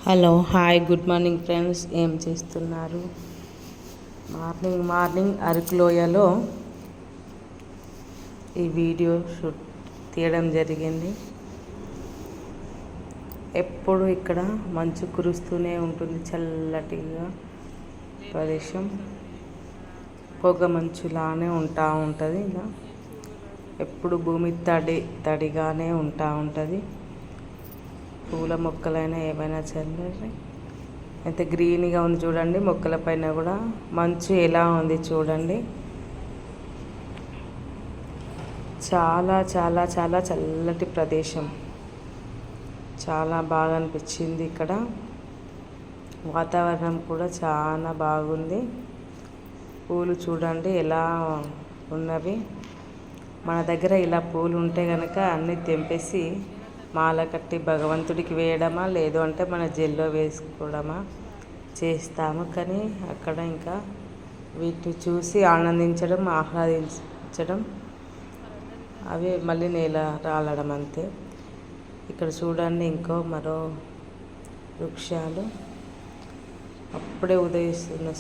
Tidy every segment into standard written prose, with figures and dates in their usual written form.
Hello hi good morning friends. ఏం చేస్తున్నారు? Morning Araku లోయలో ఈ వీడియో షూట్ తీయడం జరిగింది. ఎప్పుడు ఇక్కడ మంచు కురుస్తూనే ఉంటుంది. చల్లటిగా ప్రదేశం, పొగ మంచులానే ఉంటుంది. ఇలా ఎప్పుడు భూమి తడిగానే ఉంటుంది. పూల మొక్కలైనా ఏమైనా చల్లని అయితే గ్రీన్గా ఉంది చూడండి. మొక్కల పైన కూడా మంచు ఎలా ఉంది చూడండి. చాలా చాలా చాలా చల్లటి ప్రదేశం. చాలా బాగా అనిపించింది. ఇక్కడ వాతావరణం కూడా చాలా బాగుంది. పూలు చూడండి ఎలా ఉన్నవి. మన దగ్గర ఇలా పూలు ఉంటే కనుక అన్నీ తెంపేసి మాల కట్టి భగవంతుడికి వేయడమా, లేదు అంటే మన జెల్లో వేసుకోవడమా చేస్తాము. కానీ అక్కడ ఇంకా వీటిని చూసి ఆనందించడం, ఆహ్లాదించడం, అవి మళ్ళీ నేల రాలడం అంతే. ఇక్కడ చూడండి మరో వృక్షాలు. అప్పుడే ఉదయిస్తున్న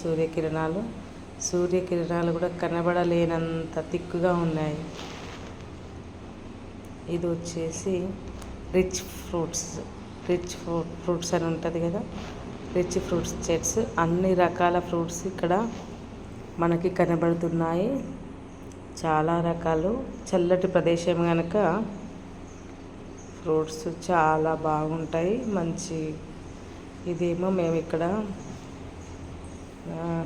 సూర్యకిరణాలు కూడా కనబడలేనంత తిక్కుగా ఉన్నాయి. ఇది వచ్చేసి రిచ్ ఫ్రూట్స్ అని ఉంటుంది కదా, రిచ్ ఫ్రూట్స్ చెట్స్. అన్ని రకాల ఫ్రూట్స్ ఇక్కడ మనకి కనబడుతున్నాయి. చాలా రకాలు. చల్లటి ప్రదేశం కనుక ఫ్రూట్స్ చాలా బాగుంటాయి. మంచి ఇదేమో మేము ఇక్కడ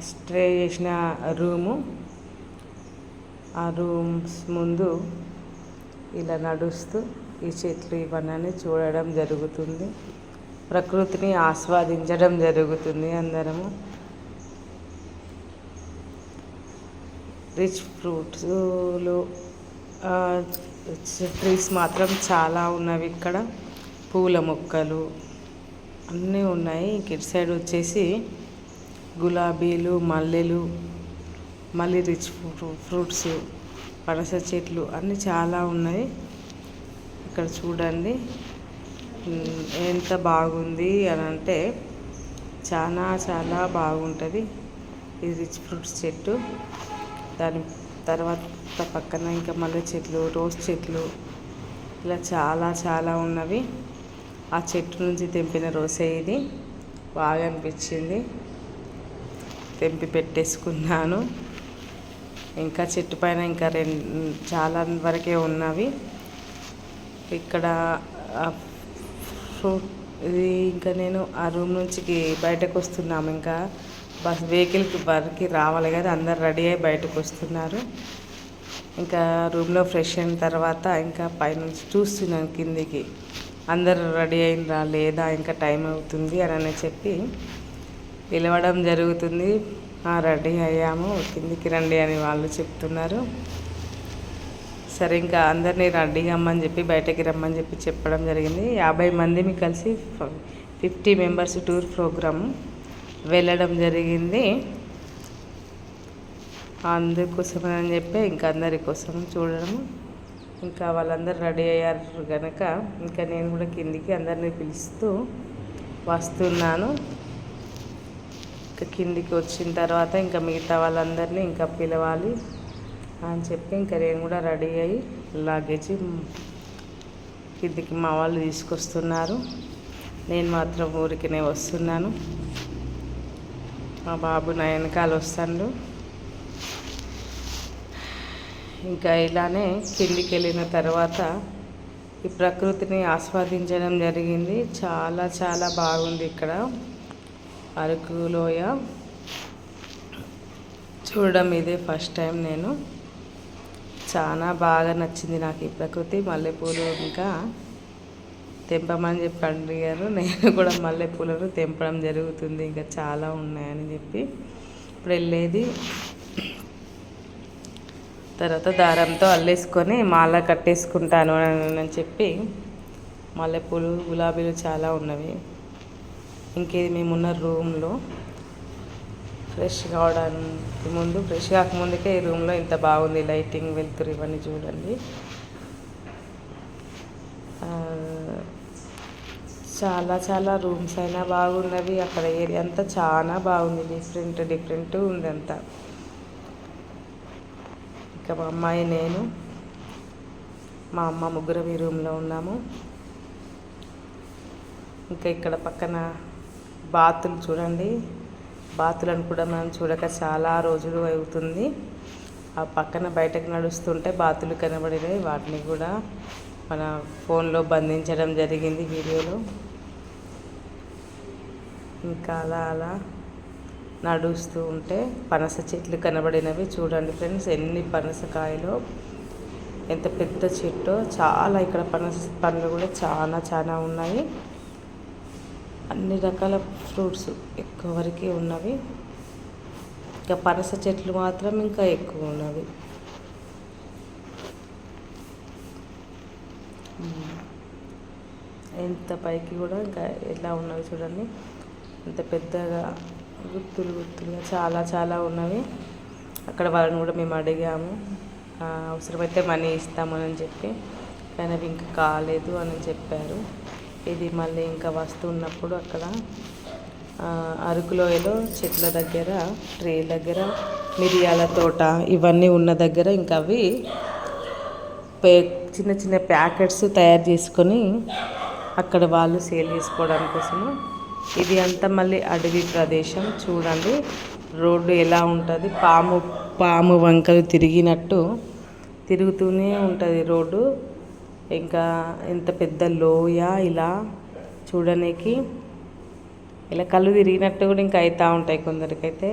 స్టే చేసిన రూము. ఆ రూమ్స్ ముందు ఇలా నడుస్తూ ఈ చెట్లు ఇవన్నీ చూడడం జరుగుతుంది. ప్రకృతిని ఆస్వాదించడం జరుగుతుంది అందరము. రిచ్ ఫ్రూట్స్లు ట్రీస్ మాత్రం చాలా ఉన్నవి ఇక్కడ. పూల మొక్కలు అన్నీ ఉన్నాయి. ఇటు సైడ్ వచ్చేసి గులాబీలు, మల్లెలు, మళ్ళీ రిచ్ ఫ్రూట్స్, పనస చెట్లు అన్నీ చాలా ఉన్నాయి. ఇక్కడ చూడండి ఎంత బాగుంది అని అంటే చాలా చాలా బాగుంటుంది. ఇది రిచ్ ఫ్రూట్స్ చెట్టు. దాని తర్వాత పక్కన ఇంకా మల్లె చెట్లు, రోజ్ చెట్లు ఇలా చాలా చాలా ఉన్నవి. ఆ చెట్టు నుంచి తెంపిన రోసే ఇది. బాగా అనిపించింది, తెంపి పెట్టేసుకున్నాను. ఇంకా చెట్టు పైన ఇంకా చాలా వరకే ఉన్నవి. ఇక్కడ ఇది ఇంకా నేను ఆ రూమ్ నుంచి బయటకు వస్తున్నాము. ఇంకా వెహికల్కి వరకు రావాలి కదా, అందరు రెడీ అయ్యి బయటకు వస్తున్నారు. ఇంకా రూమ్లో ఫ్రెష్ అయిన తర్వాత ఇంకా పైనుంచి చూస్తున్నాను కిందికి, అందరు రెడీ అయినరా లేదా, ఇంకా టైం అవుతుంది అని చెప్పి పిలవడం జరుగుతుంది. రెడీ అయ్యాము, కిందికి రండి అని వాళ్ళు చెప్తున్నారు. సరే ఇంకా అందరినీ రెడీ అమ్మని చెప్పి బయటకి రమ్మని చెప్పి చెప్పడం జరిగింది. 50 మందిని కలిసి 50 మెంబర్స్ టూర్ ప్రోగ్రామ్ వెళ్ళడం జరిగింది. అందుకోసమని చెప్పి ఇంకా అందరి కోసం చూడడము. ఇంకా వాళ్ళందరూ రెడీ అయ్యారు కనుక ఇంకా నేను కూడా కిందికి అందరినీ పిలుస్తూ వస్తున్నాను. ఇంకా కిందికి వచ్చిన తర్వాత ఇంకా మిగతా వాళ్ళందరినీ ఇంకా పిలవాలి అని చెప్పి ఇంకా నేను కూడా రెడీ అయ్యి లగేజ్ కిందికి మా వాళ్ళు తీసుకొస్తున్నారు. నేను మాత్రం ఊరికినే వస్తున్నాను. మా బాబు నా వెనకాల వస్తాడు. ఇంకా ఇలానే కిందికి వెళ్ళిన తర్వాత ఈ ప్రకృతిని ఆస్వాదించడం జరిగింది. చాలా చాలా బాగుంది ఇక్కడ అరకు లోయ. చూడడం ఇదే ఫస్ట్ టైం నేను. చాలా బాగా నచ్చింది నాకు ఈ ప్రకృతి. మల్లెపూలు ఇంకా తెంపమని చెప్పి అడిగారు. నేను కూడా మల్లెపూలను తెంపడం జరుగుతుంది. ఇంకా చాలా ఉన్నాయని చెప్పి ఇప్పుడు వెళ్ళేది. తర్వాత దారంతో అల్లేసుకొని మాల కట్టేసుకుంటాను అని చెప్పి మల్లెపూలు, గులాబీలు చాలా ఉన్నవి. ఇంకేది మేమున్న రూమ్లో ఫ్రెష్ కాకముందుకే ఈ రూమ్లో ఇంత బాగుంది. లైటింగ్, వెలుతురు ఇవన్నీ చూడండి. చాలా చాలా రూమ్స్ అయినా బాగున్నవి. అక్కడ ఏరియా అంతా చాలా బాగుంది. డిఫరెంట్ ఉంది అంతా. ఇంకా మా అమ్మాయి, నేను, మా అమ్మ ముగ్గురం ఈ రూమ్లో ఉన్నాము. ఇంకా ఇక్కడ పక్కన బాతులు చూడండి. బాతులను కూడా మనం చూడక చాలా రోజులు అవుతుంది. ఆ పక్కన బయటకు నడుస్తుంటే బాతులు కనబడినాయి. వాటిని కూడా మన ఫోన్లో బంధించడం జరిగింది వీడియోలో. ఇంకా అలా అలా నడుస్తూ ఉంటే పనస చెట్లు కనబడినవి చూడండి ఫ్రెండ్స్. ఎన్ని పనసకాయలు, ఎంత పెద్ద చెట్టు. చాలా ఇక్కడ పనస పండ్లు కూడా చాలా ఉన్నాయి. అన్ని రకాల ఫ్రూట్స్ ఎక్కువ వరకు ఉన్నవి. ఇంకా పనస చెట్లు మాత్రం ఇంకా ఎక్కువ ఉన్నవి. ఎంత పైకి కూడా ఇంకా ఎలా ఉన్నవి చూడండి. ఎంత పెద్దగా గుత్తులుగా చాలా ఉన్నవి. అక్కడ వాళ్ళని కూడా మేము అడిగాము, అవసరమైతే మనీ ఇస్తామని చెప్పి, కానీ అవి ఇంకా కాలేదు అని చెప్పారు. ఇది మళ్ళీ ఇంకా వస్తున్నప్పుడు అక్కడ అరకులోయలో చెట్ల దగ్గర, ట్రీ దగ్గర మిరియాల తోట ఇవన్నీ ఉన్న దగ్గర ఇంకా అవి చిన్న ప్యాకెట్స్ తయారు చేసుకొని అక్కడ వాళ్ళు సేల్ చేసుకోవడానికి కోసము. ఇది అంతా మళ్ళీ అడవి ప్రదేశం చూడండి. రోడ్డు ఎలా ఉంటుంది, పాము వంకలు తిరిగినట్టు తిరుగుతూనే ఉంటుంది రోడ్డు. ఇంకా ఎంత పెద్ద లోయ, ఇలా చూడడానికి ఇలా కళ్ళు తిరిగినట్టు కూడా ఇంకా అవుతూ ఉంటాయి కొందరికైతే.